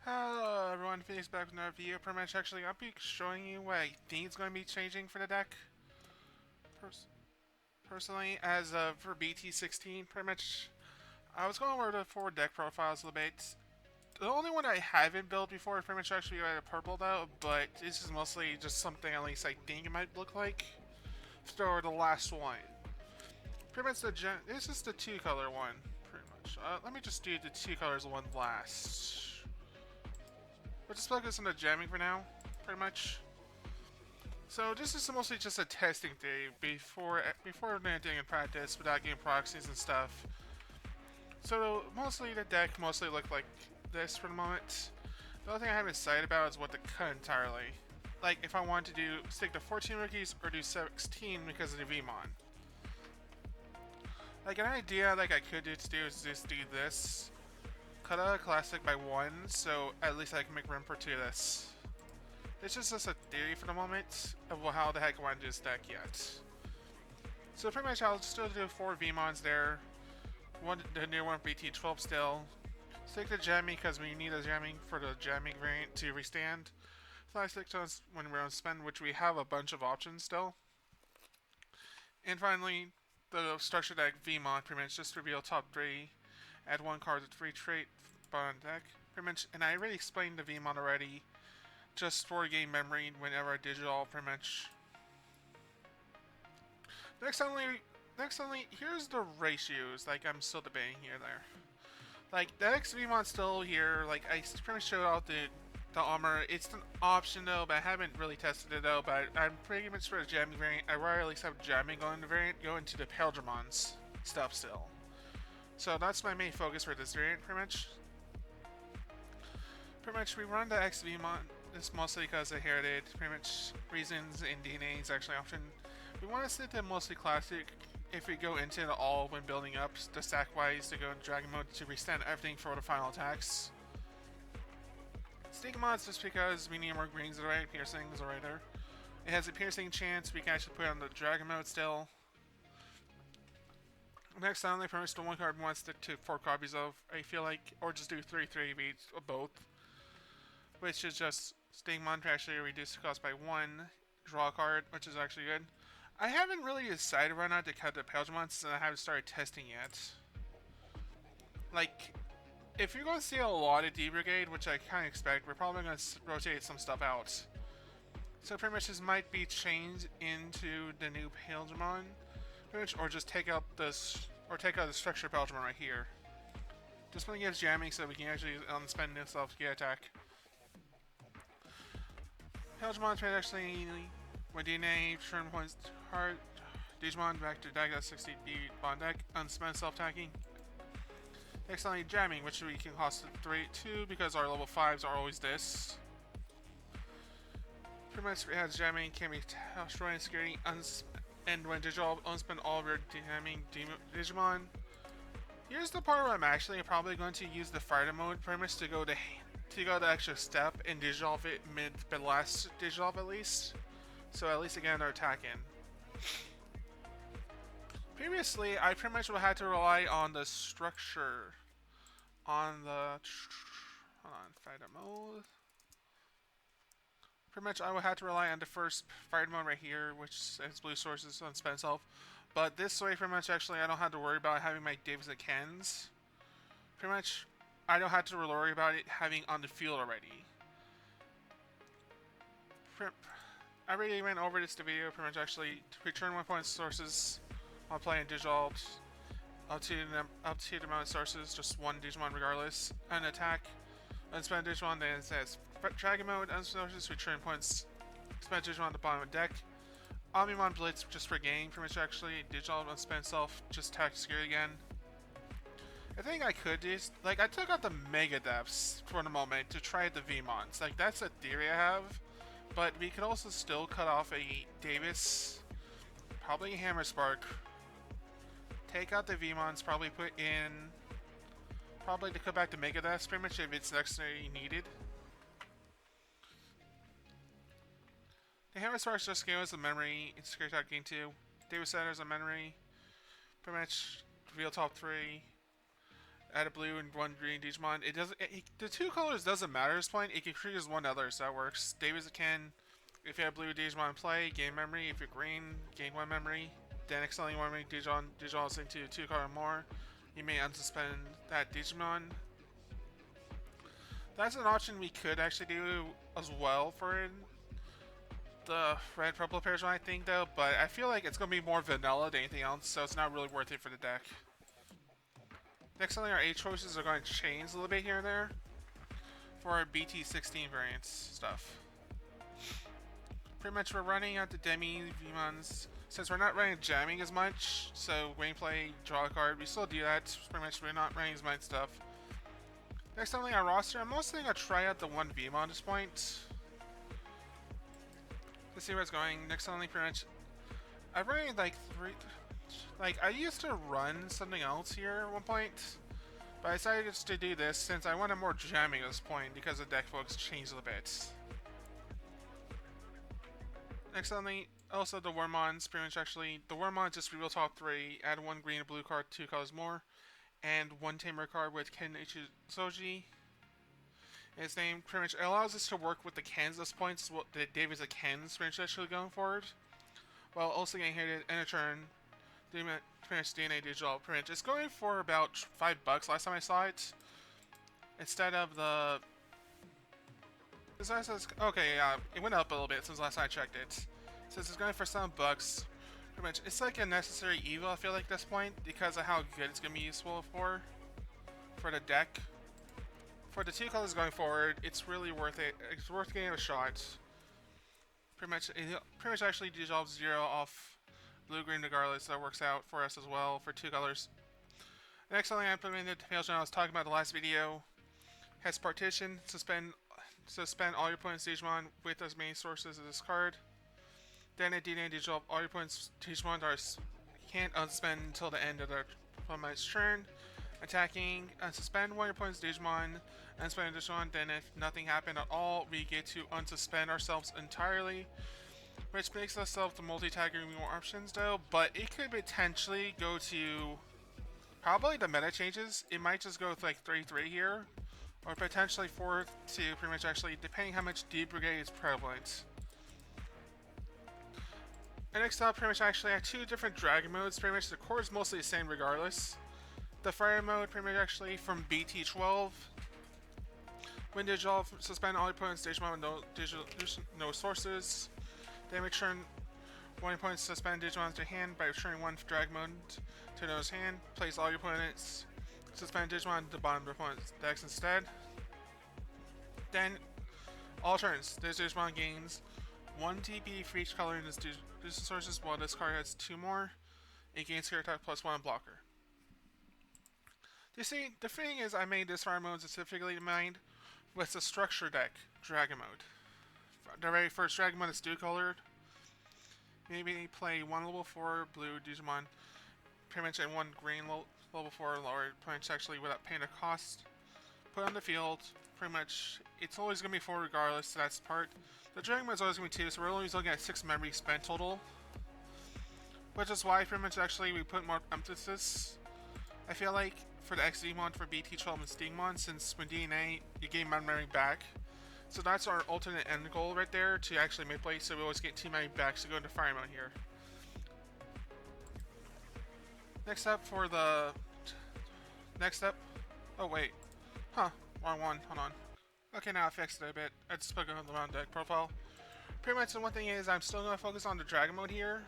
Hello everyone, Phoenix back with another video. Pretty much actually I'll be showing you what I think is going to be changing for the deck. Personally, as for BT16, pretty much I was going over the four deck profiles a little bit. The only one I haven't built before is pretty much actually a purple though, but this is mostly just something at least I think it might look like. For the last one. Pretty much this is the two color one, pretty much. Let me just do the two colors one last. We'll just focus on the jamming for now, pretty much. So this is mostly just a testing day before anything in practice without getting proxies and stuff. So mostly the deck mostly looked like this for the moment. The only thing I haven't decided about is what to cut entirely. Like if I want to stick to 14 rookies or do 16 because of the VMon. Like an idea like I could do is just do this. Cut out a classic by one, so at least I can make room for two of this. It's just a theory for the moment of how the heck I want to do this deck yet. So pretty much I'll still do 4 VMons there. The new one BT12 still. Stick to jamming because we need a jamming for the jamming variant to restand. So I stick to us when we're on spend, which we have a bunch of options still. And finally, the structure deck VMon pretty much just reveal top 3. Add 1 card to 3 trait on deck. Pretty much, and I already explained the VMon already. Just for game memory whenever I digital, pretty much. Next only, here's the ratios. Like I'm still debating here there. Like the X VMon's still here. Like I pretty much showed out the armor. It's an option though, but I haven't really tested it though. But I'm pretty much for the jamming variant. I rather at least have jamming going the variant, go into the Imperialdramon's stuff still. So that's my main focus for this variant, pretty much. Pretty much we run the X VMon. It's mostly because I inherited pretty much reasons in DNA is actually often. We want to stick to mostly classic if we go into the all when building up the stack wise to go in dragon mode to restand everything for the final attacks. Stick mods just because we need more greens alright, piercing is alright there. It has a piercing chance, we can actually put it on the dragon mode still. Next time, they pretty much the one card we want to stick to 4 copies of, I feel like, or just do 3/3 of each, of both. Which is just Stingmon to actually reduce the cost by 1, draw a card, which is actually good. I haven't really decided right now to cut the Imperialdramon since I haven't started testing yet. Like, if you're going to see a lot of D-Brigade, which I kind of expect, we're probably going to rotate some stuff out. So pretty much this might be changed into the new Imperialdramon, or just take out this, or take out the structure Imperialdramon right here. This one gives jamming so we can actually spend this off to get attack. Imperialdramon trade actually when DNA turn points hard Digimon back to deck at 60 B bond deck, unspent self-attacking. Next only jamming, which we can cost 2 because our level 5s are always this. Pretty much it has jamming, can be destroying security, and when digital unspend all of your jamming Digimon. Here's the part where I'm actually probably going to use the fighter mode pretty much to go the extra step and dissolve it mid the last dissolve at least. So at least again they're attacking. Previously I pretty much would have had to rely on the structure on the fighter mode. Pretty much I would have to rely on the first fighter mode right here, which has blue sources on spend self. But this way pretty much actually I don't have to worry about having my Davis and Kens. Pretty much I don't have to worry about it having on the field already. I already went over this video, pretty much actually return 1 point sources while playing digital up to the amount of sources, just 1 Digimon regardless. An attack, unspend Digimon, then it says Dragon mode, unsources, return points, spend Digimon at the bottom of the deck. Omnimon Blitz just for game, pretty much actually, digital unspend self, just attack secure again. I think I could do, like I took out the Mega Depths for the moment to try the VMons, like that's a theory I have. But we could also still cut off a Davis, probably a Hammer Spark, take out the VMons, probably put in, probably to cut back the Mega Depths pretty much if it's necessarily needed. The Hammer Sparks just gave us a memory, it's Secret Attack Game 2, Davis Center's a memory, pretty much reveal top 3. Add a blue and one green Digimon. It doesn't. The two colors doesn't matter at this point. It can create as one other, so that works. Davis can. If you have blue Digimon in play, gain memory. If you're green, gain one memory. Then excelling one memory Digimon dissolves into two color or more. You may unsuspend that Digimon. That's an option we could actually do as well for the red purple Imperialdramon, I think, though. But I feel like it's going to be more vanilla than anything else, so it's not really worth it for the deck. Next, only our A choices are going to change a little bit here and there for our BT16 variants stuff. Pretty much we're running out the Demi Vmons. Since we're not running jamming as much, so gameplay, draw a card, we still do that. Pretty much we're not running as much stuff. Next on our roster, I'm mostly going to try out the one Vmon at this point. To see where it's going. Next on pretty much, I've run like I used to run something else here at one point. But I decided just to do this since I wanted more jamming at this point because the deck focus changed a little bit. Next on also the Wormmons, pretty much actually, the Wormmons just reveal top 3, add 1 green and blue card, 2 colors more, and 1 Tamer card with Ken Ichizoji. His name pretty much allows us to work with the Kens at this point, so the David's a Kens pretty much actually going forward. While also getting hit in a turn, pretty much DNA Digital, pretty much it's going for about $5 last time I saw it. Instead of the... Okay, yeah, it went up a little bit since last time I checked it. Since it's going for $7, pretty much it's like a necessary evil, I feel like, at this point, because of how good it's going to be useful for the deck. For the 2 colors going forward, it's really worth it. It's worth getting a shot. Pretty much actually dissolves 0 off blue-green regardless, so that works out for us as well for 2 colors. The next thing I implemented, I was talking about the last video, has partition, suspend all your opponent's Digimon with as many sources as this card. Then at DNA dissolve all your opponent's Digimon can't unsuspend until the end of their opponent's turn. Attacking, unsuspend one of your opponent's Digimon, unsuspend Digimon, then if nothing happened at all, we get to unsuspend ourselves entirely. Which makes ourselves the multi-tagging more options though, but it could potentially go to probably the meta changes. It might just go with like 3-3 here. Or potentially 4-2, pretty much actually, depending how much Deep Brigade is prevalent. And next up, pretty much actually I have 2 different dragon modes. Pretty much the core is mostly the same regardless. The fire mode, pretty much actually from BT12. When Digital, suspend all your opponent's Digimon with no sources. Then return one opponent's suspend Digimon to hand by returning 1 dragon mode to his hand. Place all your opponents suspend Digimon to the bottom of the opponent's decks instead. Then, all turns, this Digimon gains 1 TP for each color in this sources, while this card has 2 more. It gains hero attack plus 1 blocker. You see, the thing is, I made this fire mode specifically in mind with the structure deck, Dragon Mode. The very first Dragon Mode is 2-colored. Maybe play 1 level 4 blue Digimon, pretty much, and 1 green level 4 lower, pretty much actually without paying a cost. Put on the field, pretty much, it's always going to be 4 regardless, so that's the part. The Dragon Mode is always going to be 2, so we're only looking at 6 memory spent total. Which is why pretty much actually we put more emphasis, I feel like, for the XD-Mon for BT12 and Stingmon, since when DNA, you gain memory back. So that's our alternate end goal right there, to actually make play, so we always get 2 memory back to go into fire mode here. Next up for the... Next up... Oh wait. Huh. Wrong one. Hold on. Okay, now I fixed it a bit. I just put it on the round deck profile. Pretty much the one thing is I'm still going to focus on the Dragon Mode here.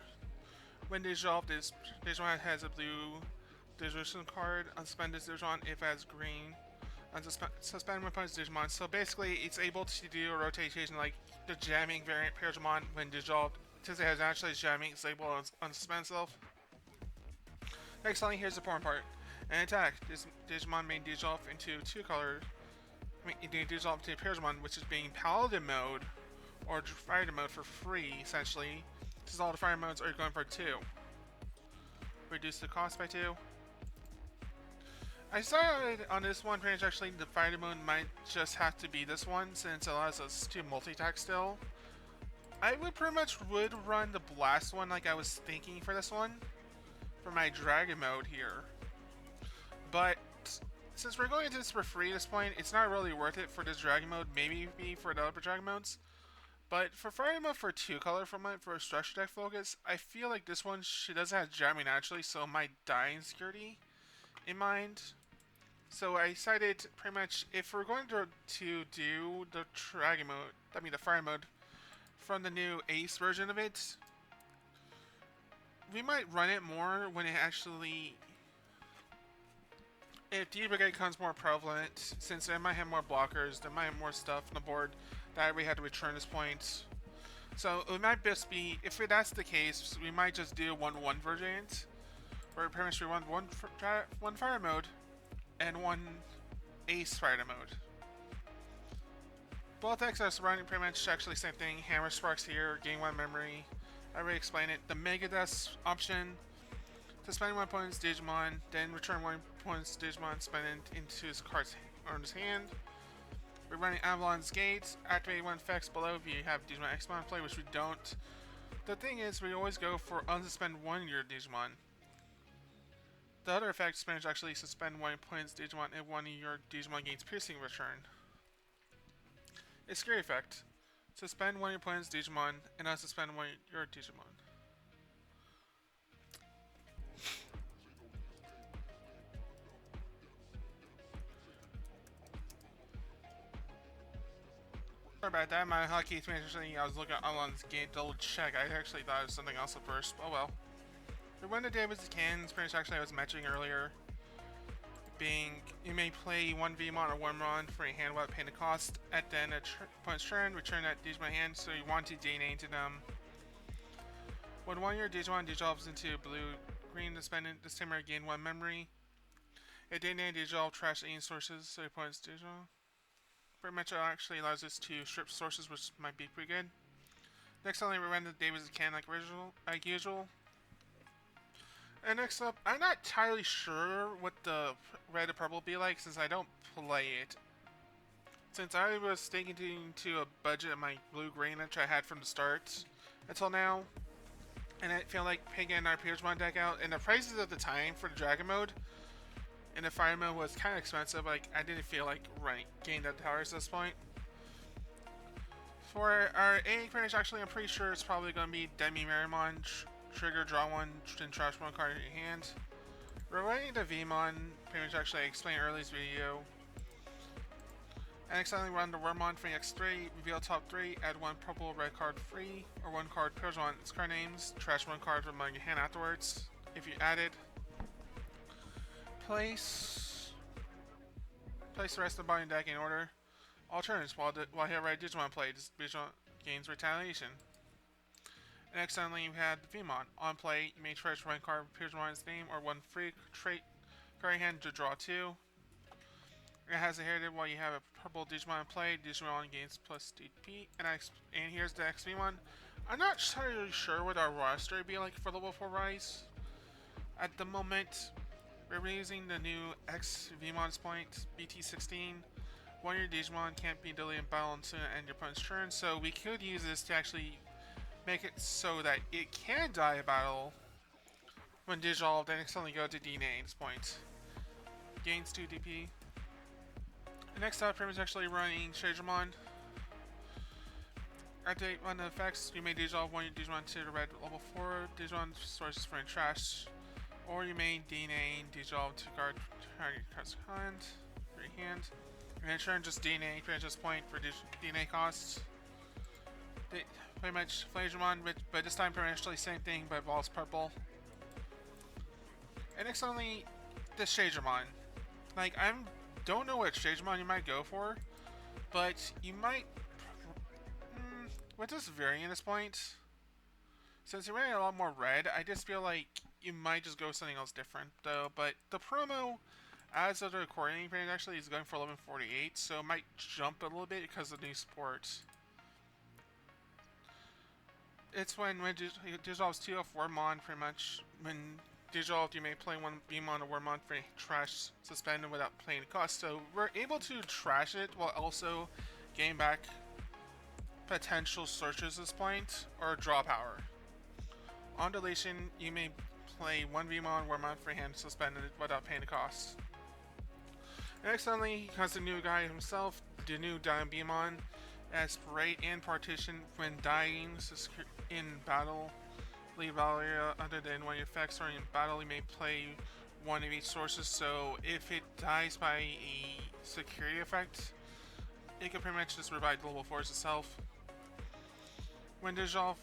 When dissolved, this Digimon has a blue Digimon card. Unsuspend this Digimon if it has green. Suspend one opponent's Digimon. So basically, it's able to do a rotation like the jamming variant Imperialdramon when dissolved. Since it has actually jamming, it's able to unsuspend itself. Next thing, here's the important part. An attack. This Digimon may dissolve into 2-color. Dissolve into Imperialdramon, which is being Paladin mode or Fighter mode for free, essentially. Since all the fire modes are going for 2. Reduce the cost by 2. I decided on this one, pretty much actually the fighter mode might just have to be this one, since it allows us to multi-attack still. I would pretty much run the blast one like I was thinking for this one. For my dragon mode here. But since we're going into this for free at this point, it's not really worth it for this dragon mode. Maybe for the other dragon modes. But for fire mode for 2-color format for a structure deck focus, I feel like this one she doesn't have jamming naturally, so it might die in security in mind. So I decided pretty much if we're going to do the dragon mode, the fire mode from the new Ace version of it, we might run it more when it actually, if D Brigade becomes more prevalent, since it might have more blockers, there might have more stuff on the board that we had to return at this point. So it might just be, if that's the case, we might just do 1-1 versions, where pretty much we run one fire mode and one Ace fighter mode. Both decks are running pretty much actually same thing. Hammer Sparks here, gain 1 memory. I already explained it. The Mega Death option, suspend 1 opponent's Digimon, then return 1 opponent's Digimon, spend it into his card's or his hand. We're running Avalon's Gates, activate 1 effects below if you have Digimon X-Mon play, which we don't. The thing is, we always go for unsuspend 1 of your Digimon. The other effect is actually suspend 1 opponent's Digimon if 1 of your Digimon gains piercing return. A scary effect. Suspend 1 of your opponent's Digimon and unsuspend 1 of your Digimon. Sorry about that, my hotkey actually, I was looking on this game to double check. I actually thought it was something else at first. Oh well. We win the day with the cannons, pretty actually I was mentioning earlier. Being, you may play 1 VMon or 1 Mon for a hand without paying the cost. At the end of opponent's turn, return that Digimon hand, so you want to DNA to them. When 1 of your Digimon dissolves into blue-green dependent, this timer gain 1 memory. A DNA dissolve trash any sources, so your opponent's Digimon. Pretty much actually allows us to strip sources, which might be pretty good. Next, only we run the day with the can like usual. And next up, I'm not entirely sure what the red or purple will be like since I don't play it. Since I was sticking to a budget of my blue-green which I had from the start until now, and I feel like picking our Imperialdramon deck out, and the prices at the time for the Dragon mode and the Fire mode was kind of expensive. Like I didn't feel like getting the towers at this point. For our A finish, actually, I'm pretty sure it's probably going to be Demi-Merimon. Trigger, draw 1, and trash 1 card in your hand. We're running the Vmon, pretty much actually I explained earlier this video. And accidentally run the Wormmon for X3, reveal top 3, add 1 purple red card free, or 1 card pairs on its card names, trash 1 card from your hand afterwards. If you added, place the rest of the body deck in order. Alternatives, while you have red Digimon played, this Digimon gains retaliation. And accidentally you had the Vmon. On play, you may treasure 1 card with Imperialdramon's name or 1 free trait card in hand to draw 2. It has inherited while you have a purple Digimon in play. Digimon gains plus DP. And here's the X Vmon. I'm not entirely sure what our roster would be like for level 4 Rise. At the moment, we're using the new X Vmon's point, BT16. 1 of your Digimon can't be delayed in battle until the end of your opponent's turn, so we could use this to actually make it so that it can die a battle when dissolved and suddenly go to DNA at this point. Gains 2 DP. Next up, Prim is actually running Shadramon. Activate 1 of the effects, you may dissolve 1 of your Digimon to the red level 4 Digimon sources for trash. Or you may DNA dissolve 2 card target card's hand for your hand. And in turn, just DNA, finish this point for DNA costs. Pretty much Flagramon, but this time pretty much the same thing, but involves purple. And next only the Shadramon. Like don't know what Shadramon you might go for, but you might with this variant at this point, since you're running a lot more red, I just feel like you might just go with something else different though. But the promo as of the recording actually is going for 1148, so it might jump a little bit because of the new support. It's when dissolves 2 of Wormmon, pretty much. When dissolved, you may play 1 Vmon or Wormmon for trash suspended without paying the cost. So we're able to trash it while also getting back potential searches at this point, or draw power. On deletion, you may play 1 Vmon or Wormmon for hand suspended without paying the cost. Next suddenly he comes the new guy himself, the new Diamond as Parade and Partition when dying in battle. Leave battle area other than one effects or in battle you may play one of each sources, so if it dies by a security effect, it can pretty much just revive the level force itself. When dissolve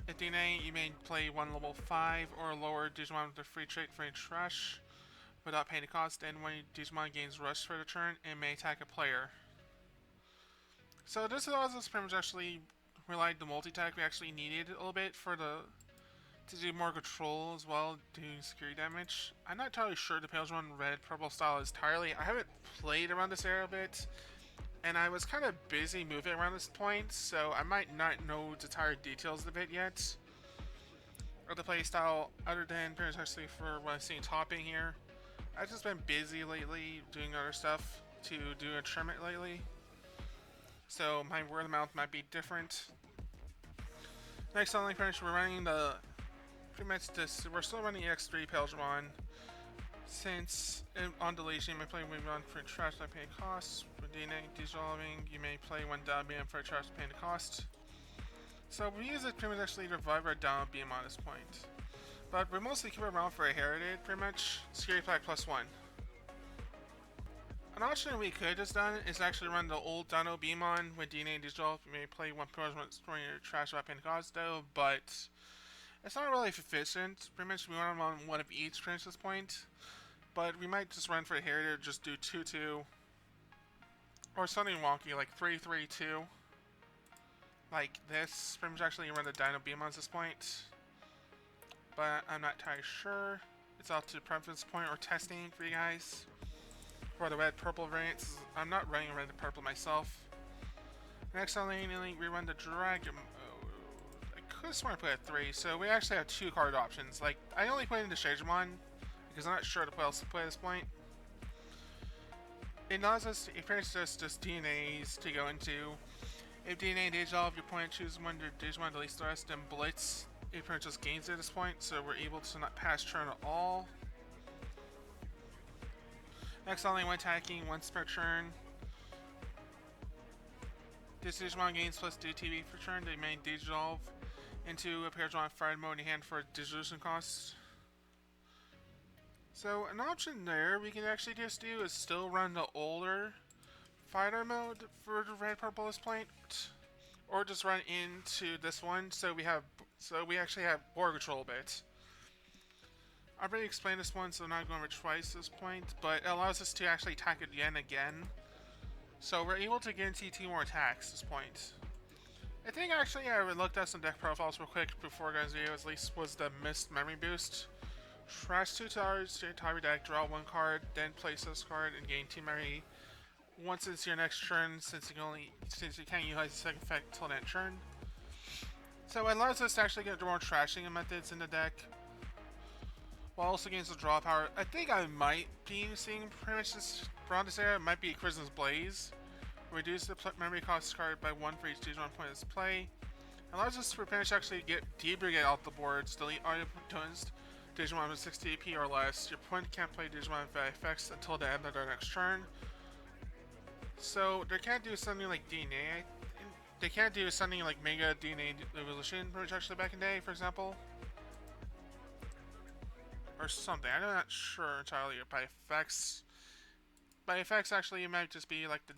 at DNA, you may play one level 5 or lower Digimon with a free trait for a trash without paying the cost, and when Digimon gains Rush for the turn, it may attack a player. So this allows us to pretty much actually rely on the multi-attack we actually needed a little bit for to do more control as well, doing security damage. I'm not entirely sure the Imperialdramon Red Purple style is entirely. I haven't played around this area a bit, and I was kind of busy moving around this point, so I might not know the entire details of it yet. Or the playstyle, other than actually for what I've seen topping here. I've just been busy lately doing other stuff to do a tournament lately, so my word of mouth might be different. Next on we're running we're still running X3 Imperialdramon. Since on deletion you may play when run for trash that pay costs. For DNA dissolving, you may play one down beam for trash paying the cost. So we use it pretty much actually to revive our down beam on this point. But we mostly keep it around for a heritage, pretty much. Security pack +1. An option we could have done is actually run the old Dino Beamon with DNA dissolve. You may play one Imperialdramon storing your trash without paying the cost though, but it's not really efficient. Pretty much we want to run one of each at this point. But we might just run for the heritage, just do 2-2. Or something wonky, like 3-3-2. Like this. Pretty much actually run the Dino Beamon at this point. But I'm not entirely sure. It's out to preference point or testing for you guys. For the red purple variants, I'm not running red and purple myself. Next on lane, we run the dragon mode. I could have sworn I put it 3, so we actually have 2 card options. Like, I only put in the Shadramon because I'm not sure what else to play at this point. It allows us to, if it's just DNAs to go into. If DNA dissolve, your opponent chooses one to Digimon to release the rest, then Blitz. If opponent just gains it at this point, so we're able to not pass turn at all. Next, only one attacking once per turn. This Digimon gains plus DTV per turn. They may dissolve into a Imperialdramon Fire mode in hand for dissolution costs. So an option there we can actually just do is still run the older fighter mode for the red purple this point, or just run into this one. So we actually have war control a bit. I've already explained this one, so I'm not going over it twice at this point, but it allows us to actually attack it again. So we're able to guarantee 2 more attacks at this point. I think actually I looked at some deck profiles real quick before guys' video, at least was the missed memory boost. Trash 2 towers to your entire deck, draw 1 card, then place this card and gain 2 memory. Once it's your next turn, since you can't utilize the second effect until that turn. So it allows us to actually get more trashing methods in the deck. While also gains the draw power. I think I might be using pretty much this around this area. It might be Christmas Blaze. Reduce the memory cost card by 1 for each Digimon point of play. Allows us to pretty much actually get debrigade out the boards, delete all your opponent's Digimon with 60 AP or less. Your opponent can't play Digimon with effects until the end of their next turn. So they can't do something like DNA. They can't do something like Mega DNA Evolution, which actually back in the day, for example. Or something. I'm not sure entirely. By effects, actually, it might just be like the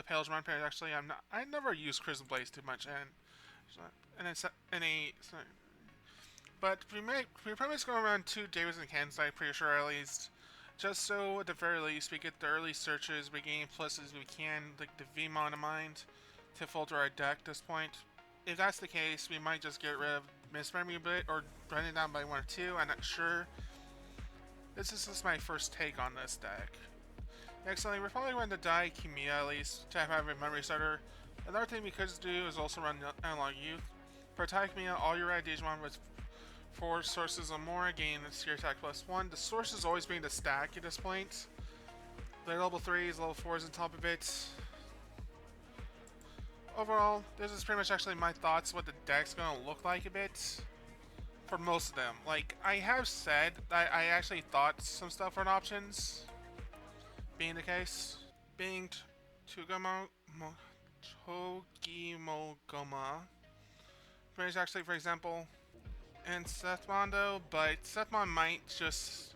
Imperialdramon pair. Actually, I never use Christmas Blaze too much, but we probably just go around 2 Davis and Kansas. I'm pretty sure at least, just so at the very least we get the early searches, we gain pluses we can, like the VMon in mind, to filter our deck at this point. If that's the case, we might just get rid of Miss Memory a bit or run it down by 1 or 2. I'm not sure. This is just my first take on this deck. Next, we're probably going to die Kimiya at least to have a memory starter. Another thing we could do is also run Analog Youth. For attack Kimiya, all your red Digimon with 4 sources or more gain a secure attack +1. The source is always being the stack at this point. They're level 3s, level 4s on top of it. Overall, this is pretty much actually my thoughts what the deck's going to look like a bit. For most of them. Like, I have said that I actually thought some stuff were options. being the case. Being Togimogoma. Finish actually, for example, and Sethmondo, but Sethmon might just,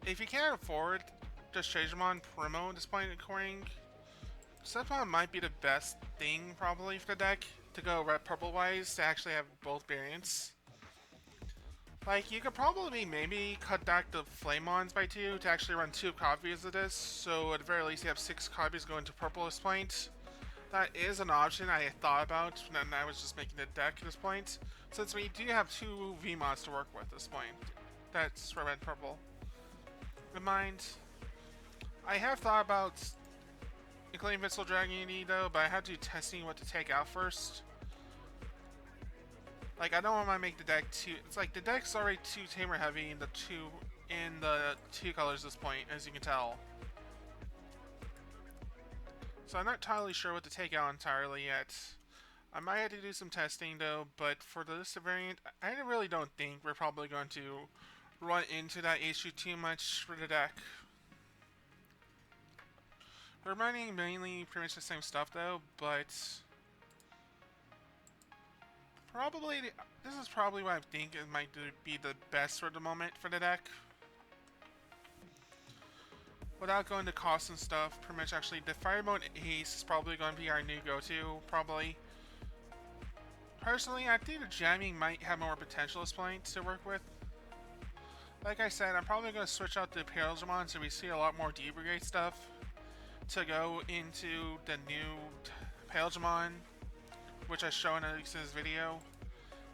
if you can't afford just Shadramon promo at this point according, Sethmon might be the best thing probably for the deck to go red purple wise to actually have both variants. Like, you could probably maybe cut back the Flamons by 2 to actually run 2 copies of this, so at the very least you have 6 copies going to purple at this point. That is an option I thought about when I was just making the deck at this point, since we do have 2 VMODs to work with at this point. That's for red purple. In mind, I have thought about including Visceral Dragon Unity though, but I had to do testing what to take out first. Like, I don't want to make the deck too. It's like the deck's already too tamer heavy in the two colors at this point, as you can tell. So I'm not entirely sure what to take out entirely yet. I might have to do some testing though, but for this variant, I really don't think we're probably going to run into that issue too much for the deck. We're running mainly pretty much the same stuff though, but probably this is probably what I think it might be the best for the moment for the deck. Without going to cost and stuff, pretty much actually the Fire Mode Ace is probably going to be our new go-to, probably. Personally, I think the jamming might have more potential at this point to work with. Like I said, I'm probably going to switch out the Imperialdramon so we see a lot more D-Brigade stuff to go into the new Imperialdramon, which I show in this video.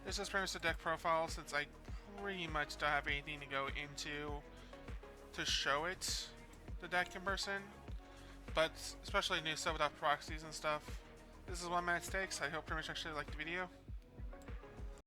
This is pretty much the deck profile since I pretty much don't have anything to go into to show it, the deck in person, but especially new stuff without proxies and stuff. This is 1 Minute Stakes. I hope pretty much actually liked the video.